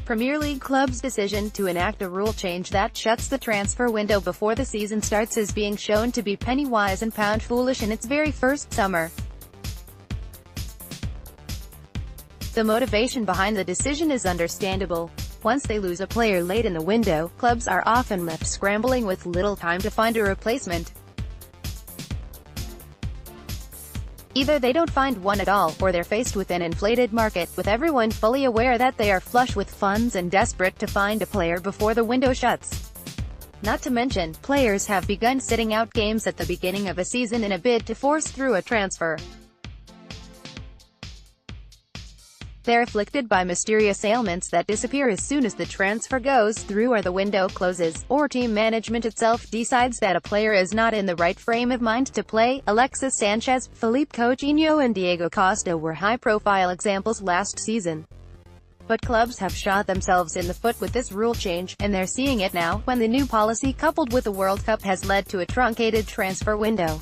Premier League clubs' decision to enact a rule change that shuts the transfer window before the season starts is being shown to be penny-wise and pound-foolish in its very first summer. The motivation behind the decision is understandable. Once they lose a player late in the window, clubs are often left scrambling with little time to find a replacement. Either they don't find one at all, or they're faced with an inflated market, with everyone fully aware that they are flush with funds and desperate to find a player before the window shuts. Not to mention, players have begun sitting out games at the beginning of a season in a bid to force through a transfer. They're afflicted by mysterious ailments that disappear as soon as the transfer goes through or the window closes, or team management itself decides that a player is not in the right frame of mind to play. Alexis Sanchez, Philippe Coutinho and Diego Costa were high-profile examples last season. But clubs have shot themselves in the foot with this rule change, and they're seeing it now, when the new policy coupled with the World Cup has led to a truncated transfer window.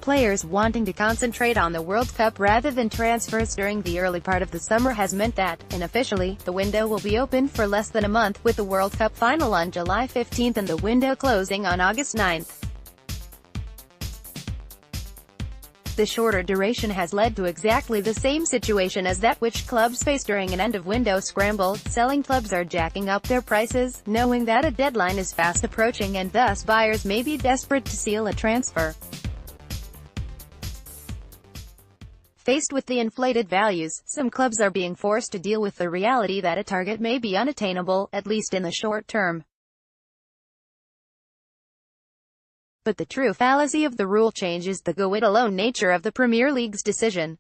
Players wanting to concentrate on the World Cup rather than transfers during the early part of the summer has meant that, unofficially, the window will be open for less than a month, with the World Cup final on July 15 and the window closing on August 9. The shorter duration has led to exactly the same situation as that which clubs face during an end-of-window scramble. Selling clubs are jacking up their prices, knowing that a deadline is fast approaching and thus buyers may be desperate to seal a transfer. Faced with the inflated values, some clubs are being forced to deal with the reality that a target may be unattainable, at least in the short term. But the true fallacy of the rule change is the go-it-alone nature of the Premier League's decision.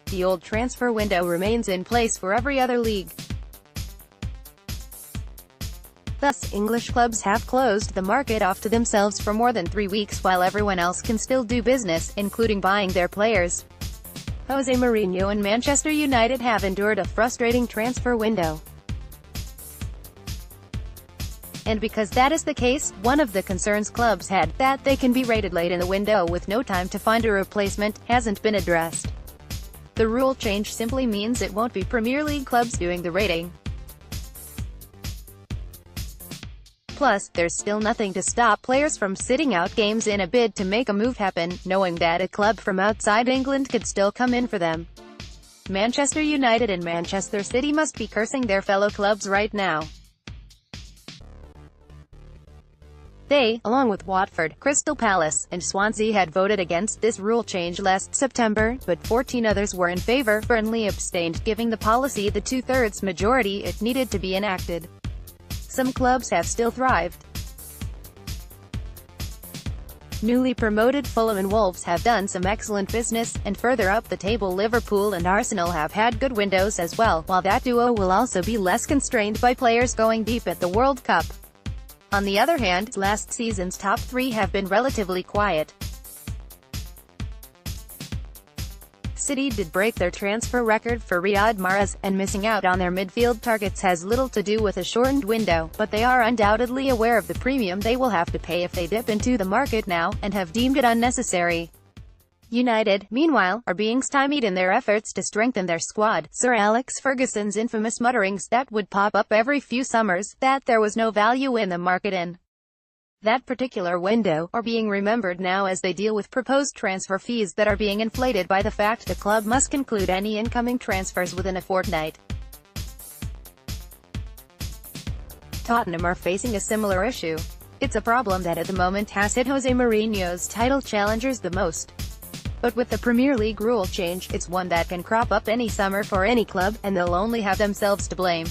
The old transfer window remains in place for every other league. Thus, English clubs have closed the market off to themselves for more than 3 weeks while everyone else can still do business, including buying their players. Jose Mourinho and Manchester United have endured a frustrating transfer window. And because that is the case, one of the concerns clubs had, that they can be rated late in the window with no time to find a replacement, hasn't been addressed. The rule change simply means it won't be Premier League clubs doing the rating. Plus, there's still nothing to stop players from sitting out games in a bid to make a move happen, knowing that a club from outside England could still come in for them. Manchester United and Manchester City must be cursing their fellow clubs right now. They, along with Watford, Crystal Palace, and Swansea had voted against this rule change last September, but 14 others were in favour. Burnley abstained, giving the policy the two-thirds majority it needed to be enacted. Some clubs have still thrived. Newly promoted Fulham and Wolves have done some excellent business, and further up the table Liverpool and Arsenal have had good windows as well, while that duo will also be less constrained by players going deep at the World Cup. On the other hand, last season's top three have been relatively quiet. City did break their transfer record for Riyad Mahrez, and missing out on their midfield targets has little to do with a shortened window, but they are undoubtedly aware of the premium they will have to pay if they dip into the market now, and have deemed it unnecessary. United, meanwhile, are being stymied in their efforts to strengthen their squad. Sir Alex Ferguson's infamous mutterings that would pop up every few summers, that there was no value in the market in that particular window, are being remembered now as they deal with proposed transfer fees that are being inflated by the fact the club must conclude any incoming transfers within a fortnight. Tottenham are facing a similar issue. It's a problem that at the moment has hit Jose Mourinho's title challengers the most. But with the Premier League rule change, it's one that can crop up any summer for any club, and they'll only have themselves to blame.